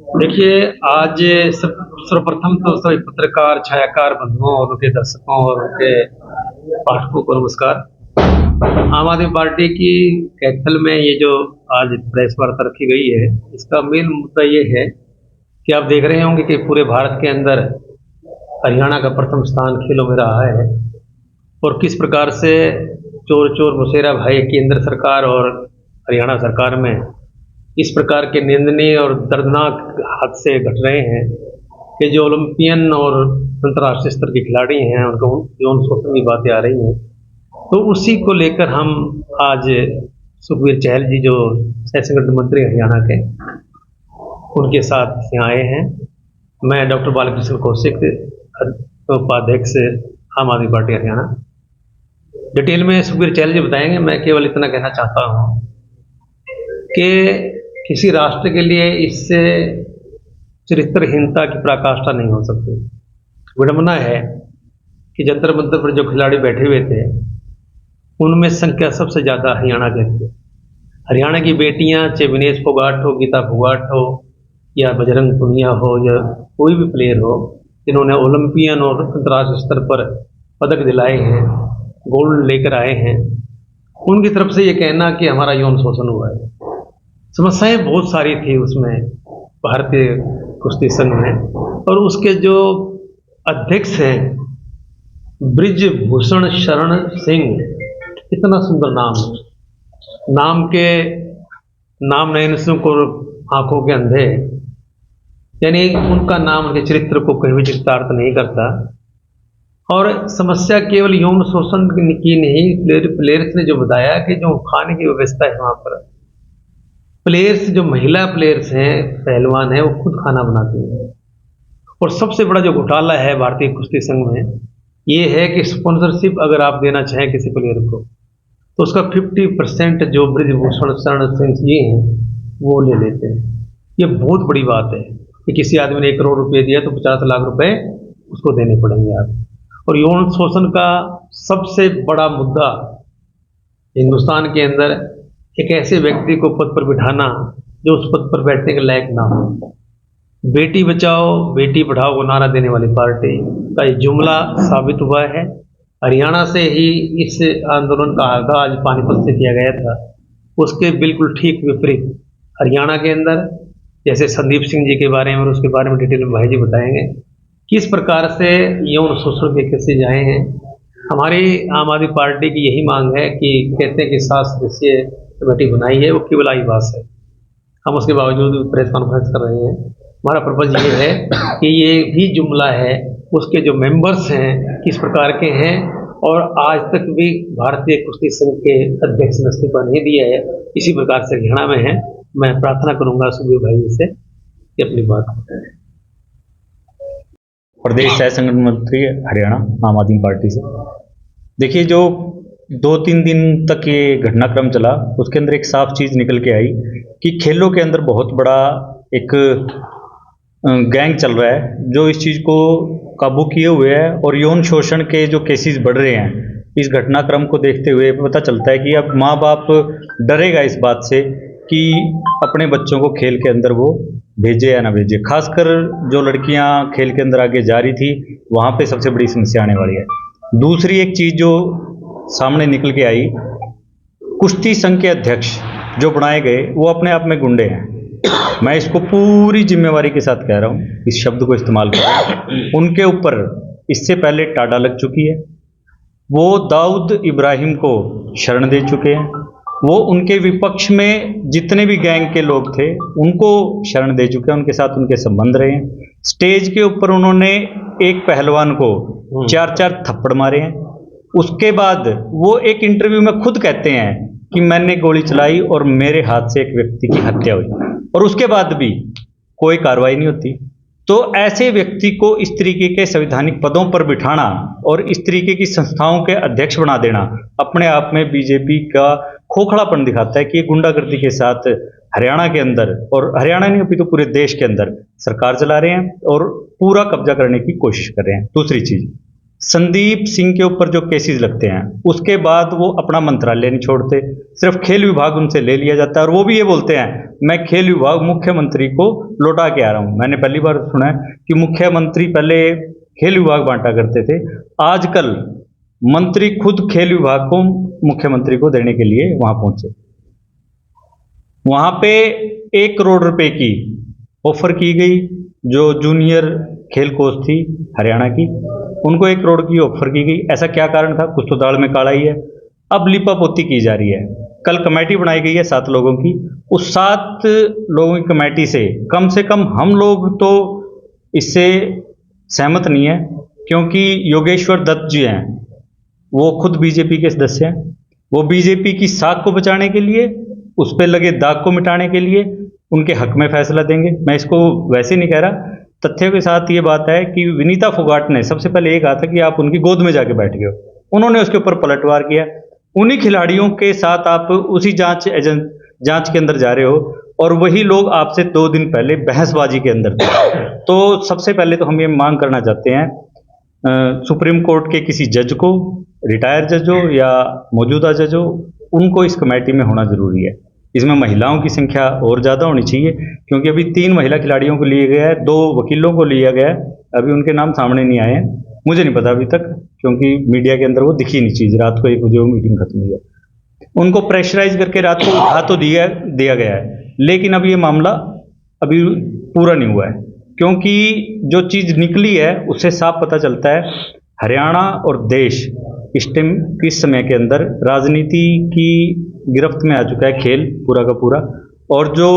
देखिए, आज सर्वप्रथम तो सभी पत्रकार, छायाकार बंधुओं और उनके दर्शकों और उनके पाठकों को नमस्कार। आम आदमी पार्टी की कैथल में ये जो आज प्रेस वार्ता रखी गई है, इसका मेन मुद्दा ये है कि आप देख रहे होंगे कि पूरे भारत के अंदर हरियाणा का प्रथम स्थान खेलों में रहा है और किस प्रकार से चोर चोर मुशेरा भाई केंद्र सरकार और हरियाणा सरकार में इस प्रकार के निंदनीय और दर्दनाक हादसे घट रहे हैं कि जो ओलंपियन और अंतर्राष्ट्रीय स्तर के खिलाड़ी हैं उनको यौन शोषण की बातें आ रही हैं। तो उसी को लेकर हम आज सुखबीर चहल जी जो सह संगठन मंत्री हरियाणा के, उनके साथ यहाँ आए हैं। मैं डॉक्टर बालकृष्ण कौशिक, उपाध्यक्ष आम आदमी पार्टी हरियाणा। डिटेल में सुखबीर चहल जी बताएंगे। मैं केवल इतना कहना चाहता हूँ कि किसी राष्ट्र के लिए इससे चरित्रहीनता की पराकाष्ठा नहीं हो सकती। विडंबना है कि जंतर मंतर पर जो खिलाड़ी बैठे हुए थे उनमें संख्या सबसे ज़्यादा हरियाणा के थे। हरियाणा की बेटियां, चाहे विनेश फोगाट हो, गीता फोगाट हो या बजरंग पुनिया हो या कोई भी प्लेयर हो, जिन्होंने ओलंपियन और अंतर्राष्ट्रीय स्तर पर पदक दिलाए हैं, गोल्ड लेकर आए हैं, उनकी तरफ से ये कहना कि हमारा यौन शोषण हुआ है। समस्याएं बहुत सारी थी उसमें, भारतीय कुश्ती संघ में, और उसके जो अध्यक्ष हैं ब्रिजभूषण शरण सिंह, इतना सुंदर नाम, नाम के नाम नयन को आंखों के अंधे, यानी उनका नाम उनके चरित्र को कहीं भी चित्तार्थ नहीं करता। और समस्या केवल यौन शोषण की नहीं, प्लेयर्स ने जो बताया कि जो खाने की व्यवस्था है वहाँ पर, प्लेयर्स जो महिला प्लेयर्स हैं, पहलवान हैं, वो खुद खाना बनाती हैं। और सबसे बड़ा जो घोटाला है भारतीय कुश्ती संघ में ये है कि स्पॉन्सरशिप अगर आप देना चाहें किसी प्लेयर को तो उसका 50% जो ब्रिजभूषण शरण सिंह जी हैं वो ले लेते हैं। ये बहुत बड़ी बात है कि किसी आदमी ने 1 करोड़ रुपये दिया तो 50 लाख रुपए उसको देने पड़ेंगे आप। और यौन शोषण का सबसे बड़ा मुद्दा हिंदुस्तान के अंदर एक ऐसे व्यक्ति को पद पर बिठाना जो उस पद पर बैठने के लायक ना हो। बेटी बचाओ बेटी पढ़ाओ को नारा देने वाली पार्टी का ये जुमला साबित हुआ है। हरियाणा से ही इस आंदोलन का आगाज पानीपत से किया गया था, उसके बिल्कुल ठीक विपरीत हरियाणा के अंदर, जैसे संदीप सिंह जी के बारे में और उसके बारे में डिटेल में भाई जी बताएंगे किस प्रकार से यौन शोषण के केसेज आए हैं। हमारी आम आदमी पार्टी की यही मांग है कि कहते हैं कि 7 सदस्यीय कमेटी बनाई है, वो केवल आईवास है। हम उसके बावजूद प्रेस कॉन्फ्रेंस कर रहे हैं। हमारा पर्पज ये है कि ये भी जुमला है, उसके जो मेंबर्स हैं किस प्रकार के हैं, और आज तक भी भारतीय कुश्ती संघ के अध्यक्ष ने इस्तीफा नहीं दिया है, इसी प्रकार से हरियाणा में है। मैं प्रार्थना करूंगा सुखबीर भाई से कि अपनी बात बताएं। प्रदेश सह संगठन मंत्री हरियाणा आम आदमी पार्टी से। देखिए, जो 2-3 दिन तक ये घटनाक्रम चला उसके अंदर एक साफ चीज़ निकल के आई कि खेलों के अंदर बहुत बड़ा एक गैंग चल रहा है जो इस चीज़ को काबू किए हुए है। और यौन शोषण के जो केसेस बढ़ रहे हैं, इस घटनाक्रम को देखते हुए पता चलता है कि अब माँ बाप डरेगा इस बात से कि अपने बच्चों को खेल के अंदर वो भेजे या ना भेजे। खासकर जो लड़कियां खेल के अंदर आगे जा रही थी वहाँ पे सबसे बड़ी समस्या आने वाली है। दूसरी एक चीज़ जो सामने निकल के आई, कुश्ती संघ के अध्यक्ष जो बनाए गए वो अपने आप में गुंडे हैं। मैं इसको पूरी जिम्मेवारी के साथ कह रहा हूँ, इस शब्द को इस्तेमाल कर रहा हूँ। उनके ऊपर इससे पहले टाडा लग चुकी है, वो दाऊद इब्राहिम को शरण दे चुके हैं, वो उनके विपक्ष में जितने भी गैंग के लोग थे उनको शरण दे चुके हैं, उनके साथ उनके संबंध रहे हैं। स्टेज के ऊपर उन्होंने एक पहलवान को 4-4 थप्पड़ मारे हैं। उसके बाद वो एक इंटरव्यू में खुद कहते हैं कि मैंने गोली चलाई और मेरे हाथ से एक व्यक्ति की हत्या हुई, और उसके बाद भी कोई कार्रवाई नहीं होती। तो ऐसे व्यक्ति को इस तरीके के संवैधानिक पदों पर बिठाना और इस तरीके की संस्थाओं के अध्यक्ष बना देना अपने आप में बीजेपी का खोखलापन दिखाता है कि ये गुंडागर्दी के साथ हरियाणा के अंदर, और हरियाणा नहीं अभी तो पूरे देश के अंदर सरकार चला रहे हैं और पूरा कब्जा करने की कोशिश कर रहे हैं। दूसरी चीज, संदीप सिंह के ऊपर जो केसेस लगते हैं उसके बाद वो अपना मंत्रालय नहीं छोड़ते, सिर्फ खेल विभाग उनसे ले लिया जाता है और वो भी ये बोलते हैं मैं खेल विभाग मुख्यमंत्री को लौटा के आ रहा हूँ। मैंने पहली बार सुना है कि मुख्यमंत्री पहले खेल विभाग बांटा करते थे, आजकल मंत्री खुद खेल विभाग को मुख्यमंत्री को देने के लिए वहां पहुंचे। वहां पे 1 करोड़ रुपए की ऑफर की गई, जो जूनियर खेल कोच थी हरियाणा की, उनको 1 करोड़ की ऑफर की गई। ऐसा क्या कारण था? कुछ तो दाल में काला ही है। अब लिपापोती की जा रही है। कल कमेटी बनाई गई है 7 लोगों की, उस 7 लोगों की कमेटी से कम हम लोग तो इससे सहमत नहीं है, क्योंकि योगेश्वर दत्त जी हैं, वो खुद बीजेपी के सदस्य हैं। वो बीजेपी की साख को बचाने के लिए, उस पर लगे दाग को मिटाने के लिए उनके हक में फैसला देंगे। मैं इसको वैसे नहीं कह रहा, तथ्यों के साथ ये बात है कि विनीता फोगाट ने सबसे पहले ये कहा था कि आप उनकी गोद में जाके बैठ गए हो, उन्होंने उसके ऊपर पलटवार किया। उन्हीं खिलाड़ियों के साथ आप उसी जांच के अंदर जा रहे हो और वही लोग आपसे 2 दिन पहले बहसबाजी के अंदर थे। तो सबसे पहले तो हम ये मांग करना चाहते हैं सुप्रीम कोर्ट के किसी जज को, रिटायर जज हो या मौजूदा जज हो, उनको इस कमेटी में होना जरूरी है। इसमें महिलाओं की संख्या और ज़्यादा होनी चाहिए, क्योंकि अभी 3 महिला खिलाड़ियों को लिया गया है, 2 वकीलों को लिया गया है, अभी उनके नाम सामने नहीं आए हैं। मुझे नहीं पता अभी तक, क्योंकि मीडिया के अंदर वो दिखी नहीं चीज़। रात को 1 बजे वो मीटिंग खत्म हुई है, उनको प्रेशराइज करके रात को उठा तो दिया गया है, लेकिन अब ये मामला अभी पूरा नहीं हुआ है। क्योंकि जो चीज़ निकली है उससे साफ पता चलता है हरियाणा और देश इस समय के अंदर राजनीति की गिरफ्त में आ चुका है, खेल पूरा का पूरा। और जो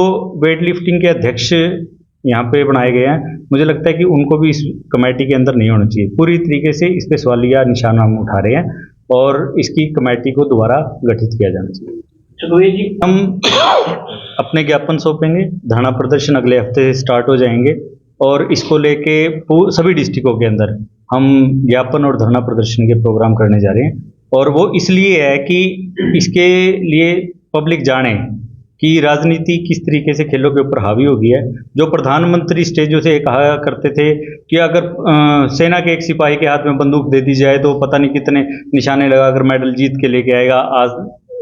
वेट लिफ्टिंग के अध्यक्ष यहाँ पे बनाए गए हैं, मुझे लगता है कि उनको भी इस कमेटी के अंदर नहीं होना चाहिए। पूरी तरीके से इस पे सवालिया निशान हम उठा रहे हैं और इसकी कमेटी को दोबारा गठित किया जाना चाहिए। सुखवीर जी, हम अपने ज्ञापन सौंपेंगे, धरना प्रदर्शन अगले हफ्ते से स्टार्ट हो जाएंगे और इसको लेके सभी डिस्ट्रिक्टों के अंदर हम ज्ञापन और धरना प्रदर्शन के प्रोग्राम करने जा रहे हैं। और वो इसलिए है कि इसके लिए पब्लिक जाने कि राजनीति किस तरीके से खेलों के ऊपर हावी हो गई है। जो प्रधानमंत्री स्टेजों से कहा करते थे कि अगर सेना के एक सिपाही के हाथ में बंदूक दे दी जाए तो पता नहीं कितने निशाने लगाकर मेडल जीत के लेके आएगा, आज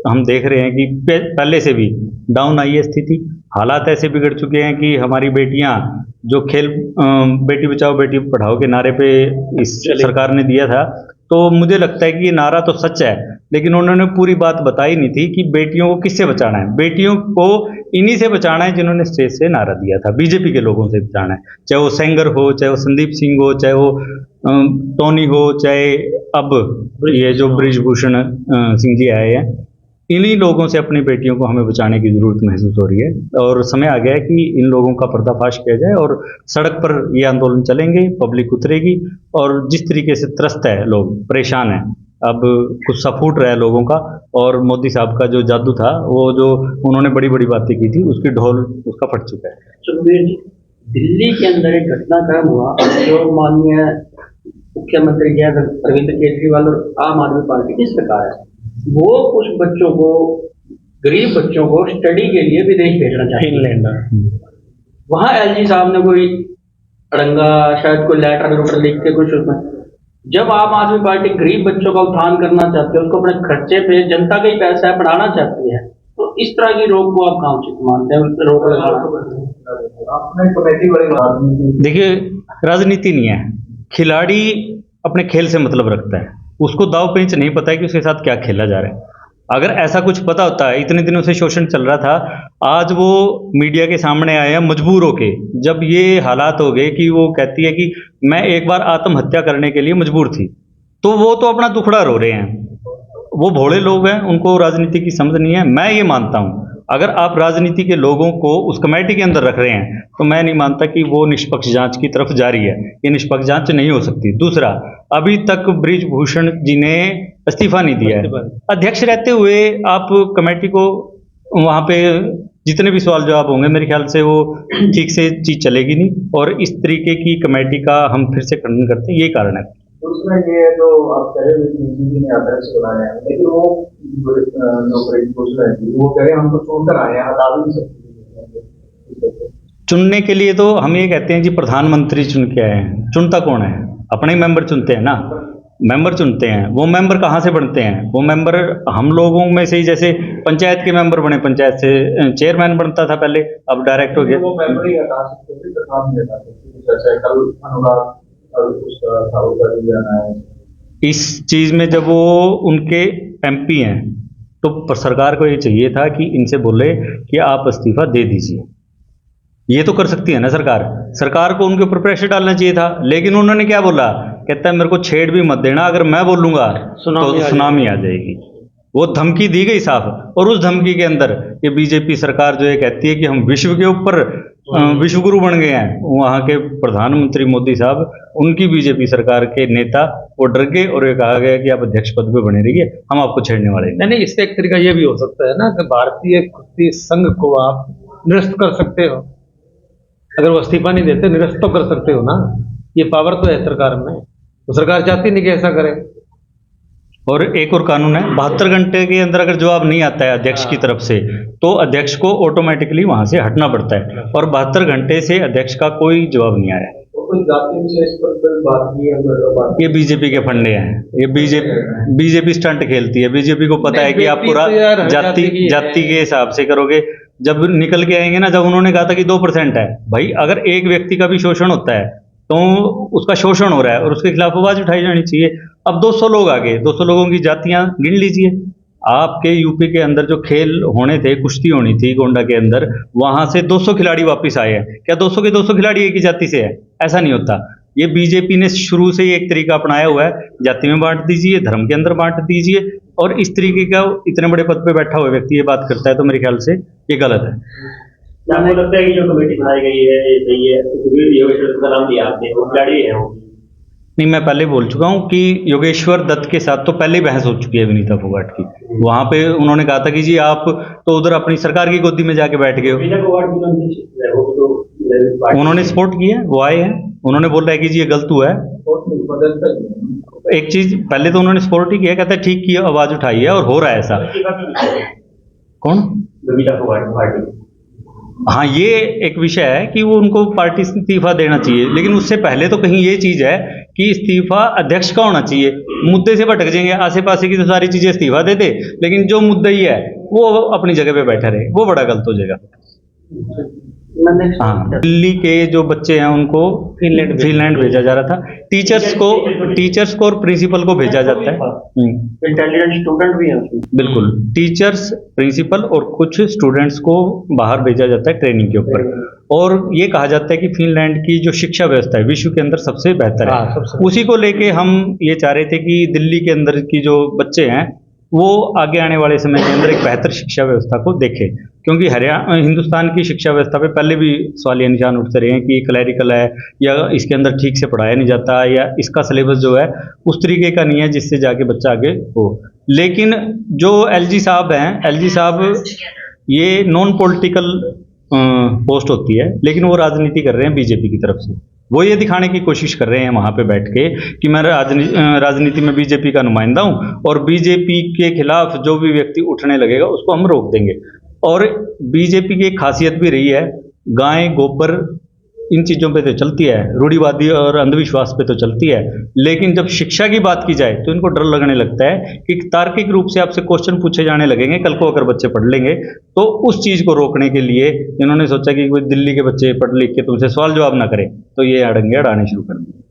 हम देख रहे हैं कि पहले से भी डाउन आई है स्थिति। हालात ऐसे बिगड़ चुके हैं कि हमारी बेटियां जो खेल बेटी बचाओ बेटी पढ़ाओ के नारे पे इस सरकार ने दिया था, तो मुझे लगता है कि ये नारा तो सच है, लेकिन उन्होंने पूरी बात बताई नहीं थी कि बेटियों को किससे बचाना है। बेटियों को इन्हीं से बचाना है जिन्होंने स्टेज से नारा दिया था, बीजेपी के लोगों से बचाना है। चाहे वो सेंगर हो, चाहे वो संदीप सिंह हो, चाहे वो टोनी हो, चाहे अब ये जो बृजभूषण सिंह जी आए हैं, इन्हीं लोगों से अपनी बेटियों को हमें बचाने की जरूरत महसूस हो रही है। और समय आ गया है कि इन लोगों का पर्दाफाश किया जाए और सड़क पर ये आंदोलन चलेंगे, पब्लिक उतरेगी। और जिस तरीके से त्रस्त है लोग, परेशान है, अब गुस्सा फूट रहा है लोगों का। और मोदी साहब का जो जादू था, वो जो उन्होंने बड़ी बड़ी बातें की थी, उसकी ढोल उसका फट चुका है। सुखबीर जी, दिल्ली के अंदर एक घटनाक्रम हुआ जो माननीय मुख्यमंत्री अरविंद केजरीवाल और आम आदमी पार्टी की सरकार है, वो कुछ बच्चों को, गरीब बच्चों को स्टडी के लिए विदेश भेजना चाहिए, फिनलैंड। वहां एलजी साहब ने कोई अड़ंगा, शायद कोई लेटर लिख के कुछ उसमें, जब आम आदमी पार्टी गरीब बच्चों का उत्थान करना चाहती है, उसको अपने खर्चे पे जनता का ही पैसा है पढ़ाना चाहती है, तो इस तरह की रोक को आप कहाँ उचित मानते हैं? उस पर रोक लगाना। देखिए, राजनीति नहीं है, खिलाड़ी अपने खेल से मतलब रखता है, उसको दाव पेंच नहीं पता है कि उसके साथ क्या खेला जा रहा है। अगर ऐसा कुछ पता होता है, इतने दिनों से शोषण चल रहा था, आज वो मीडिया के सामने आए हैं मजबूर होके। जब ये हालात हो गए कि वो कहती है कि मैं एक बार आत्महत्या करने के लिए मजबूर थी, तो वो तो अपना दुखड़ा रो रहे हैं। वो भोले लोग हैं, उनको राजनीति की समझ नहीं है। मैं ये मानता हूँ, अगर आप राजनीति के लोगों को उस कमेटी के अंदर रख रहे हैं, तो मैं नहीं मानता कि वो निष्पक्ष जांच की तरफ जा रही है। ये निष्पक्ष जांच नहीं हो सकती। दूसरा, अभी तक बृजभूषण जी ने इस्तीफा नहीं दिया है। अध्यक्ष रहते हुए आप कमेटी को, वहाँ पे जितने भी सवाल जवाब होंगे, मेरे ख्याल से वो ठीक से चीज चलेगी नहीं। और इस तरीके की कमेटी का हम फिर से खंडन करते हैं, यही कारण है। उसमें ये जो आप कह रहे हैं ने अध्यक्ष बुलाया है, लेकिन वो कह रहे हैं हम तो चुनकर आए हैं, हटा भी नहीं सकते। चुनने के लिए तो हम ये कहते हैं जी, प्रधानमंत्री चुन के आए हैं। चुनता कौन है? अपने ही मेंबर चुनते हैं ना। मेंबर चुनते हैं, वो मेंबर कहाँ से बनते हैं? वो मेंबर हम लोगों में से ही, जैसे पंचायत के मेंबर बने, पंचायत से चेयरमैन बनता था पहले, अब डायरेक्ट हो गया। वो मेमोरी हटा सकते थे, प्रधान नहीं हटा सकते, जैसे कल अनुराग और उसका ठाकुर का भी जाना है। इस चीज में जब वो उनके एमपी हैं तो सरकार को ये चाहिए था कि इनसे बोले कि आप इस्तीफा दे दीजिए। ये तो कर सकती है ना सरकार, सरकार को उनके ऊपर प्रेशर डालना चाहिए था, लेकिन उन्होंने क्या बोला, कहता है मेरे को छेड़ भी मत देना, अगर मैं बोलूंगा तो सुनामी आ जाएगी। वो धमकी दी गई साफ, और उस धमकी के अंदर ये बीजेपी सरकार जो है कहती है कि हम विश्व के ऊपर विश्व गुरु बन गए हैं। वहाँ के प्रधानमंत्री मोदी साहब, उनकी बीजेपी सरकार के नेता वो डर गए और ये कहा गया कि आप अध्यक्ष पद पे बने रहिए, हम आपको छेड़ने वाले नहीं। नहीं, इसका एक तरीका ये भी हो सकता है ना कि भारतीय कुश्ती संघ को आप निरस्त कर सकते हो। अगर वो इस्तीफा नहीं देते, निरस्त तो कर सकते हो ना, ये पावर तो है सरकार में, तो सरकार चाहती नहीं कि ऐसा करे। और एक और कानून है, 72 घंटे के अंदर अगर जवाब नहीं आता है अध्यक्ष की तरफ से तो अध्यक्ष को ऑटोमेटिकली वहां से हटना पड़ता है, और 72 घंटे से अध्यक्ष का कोई जवाब नहीं आया। कुछ जाति विशेष पर फिर बात की है, बात ये बीजेपी के फंडे हैं, ये बीजेपी स्टंट खेलती है। बीजेपी को पता है कि आप पूरा तो यार हर जाति की है। जाति के हिसाब से करोगे। जब निकल के आएंगे ना, जब उन्होंने कहा था कि 2% है, भाई अगर एक व्यक्ति का भी शोषण होता है तो उसका शोषण हो रहा है और उसके खिलाफ आवाज उठाई जानी चाहिए। अब 200 लोग आ गए, 200 लोगों की जातियां गिन लीजिए। आपके यूपी के अंदर जो खेल होने थे, कुश्ती होनी थी गोंडा के अंदर, वहां से 200 खिलाड़ी वापस आए हैं। क्या 200 के 200 खिलाड़ी एक ही जाति से है? ऐसा नहीं होता। ये बीजेपी ने शुरू से ही एक तरीका अपनाया हुआ है, जाति में बांट दीजिए, धर्म के अंदर बांट दीजिए, और इस तरीके का इतने बड़े पद पे बैठा हुआ व्यक्ति ये बात करता है तो मेरे ख्याल से ये गलत है। आपको लगता है कि जो कमेटी बनाई गई है ये सही है? योगेश्वर दत्त का नाम लिया आपने, वो खिलाड़ी है वो? नहीं, मैं पहले बोल चुका हूँ कि योगेश्वर दत्त के साथ तो पहले ही बहस हो चुकी है विनीता फोगाट की। वहां पे उन्होंने कहा था कि जी आप तो उधर अपनी सरकार की गोदी में जाके बैठ गए हो। विनीता फोगाट भी तो उन्होंने सपोर्ट किया है, वो आए हैं, उन्होंने बोला है कि जी ये गलत हुआ है। एक चीज पहले तो उन्होंने सपोर्ट ही किया, कहता है ठीक किया, आवाज उठाई है और हो रहा है ऐसा। कौन? विनीता फोगाट पार्टी। हाँ, ये एक विषय है कि वो उनको पार्टी से इस्तीफा देना चाहिए, लेकिन उससे पहले तो कहीं ये चीज है कि इस्तीफा अध्यक्ष का होना चाहिए। मुद्दे से भटक जाएंगे, आसे पासे की तो सारी चीजें इस्तीफा दे दे, लेकिन जो मुद्दा ही है वो अपनी जगह पे बैठा रहे, वो बड़ा गलत हो जाएगा। हाँ, दिल्ली के जो बच्चे हैं उनको फिनलैंड भेजा जा रहा था। टीचर्स को और प्रिंसिपल को भेजा जाता है। इंटेलिजेंट स्टूडेंट भी हैं उसमें। बिल्कुल, टीचर्स, प्रिंसिपल और कुछ स्टूडेंट्स को बाहर भेजा जाता है ट्रेनिंग के ऊपर। और ये कहा जाता है कि फिनलैंड की जो शिक्षा व्यवस्था है विश्व के अंदर सबसे बेहतर है। उसी को लेके हम ये चाह रहे थे कि दिल्ली के अंदर की जो बच्चे हैं वो आगे आने वाले समय के अंदर एक बेहतर शिक्षा व्यवस्था को देखें, क्योंकि हिंदुस्तान की शिक्षा व्यवस्था पे पहले भी सवालिया निशान उठते रहे हैं कि क्लैरिकल है, या इसके अंदर ठीक से पढ़ाया नहीं जाता, या इसका सिलेबस जो है उस तरीके का नहीं है जिससे जाके बच्चा आगे हो। लेकिन जो एलजी साहब हैं, एलजी साहब ये नॉन पॉलिटिकल पोस्ट होती है, लेकिन वो राजनीति कर रहे हैं बीजेपी की तरफ से। वो ये दिखाने की कोशिश कर रहे हैं वहां पे बैठ के कि मैं राजनीति में बीजेपी का नुमाइंदा हूं, और बीजेपी के खिलाफ जो भी व्यक्ति उठने लगेगा उसको हम रोक देंगे। और बीजेपी की एक खासियत भी रही है, गाय गोबर इन चीज़ों पे तो चलती है, रूढ़िवादी और अंधविश्वास पे तो चलती है, लेकिन जब शिक्षा की बात की जाए तो इनको डर लगने लगता है कि तार्किक रूप से आपसे क्वेश्चन पूछे जाने लगेंगे कल को अगर बच्चे पढ़ लेंगे। तो उस चीज़ को रोकने के लिए इन्होंने सोचा कि कोई दिल्ली के बच्चे पढ़ लिख के तुमसे सवाल जवाब ना करें, तो ये अड़ंगे अड़ाने शुरू कर दिए।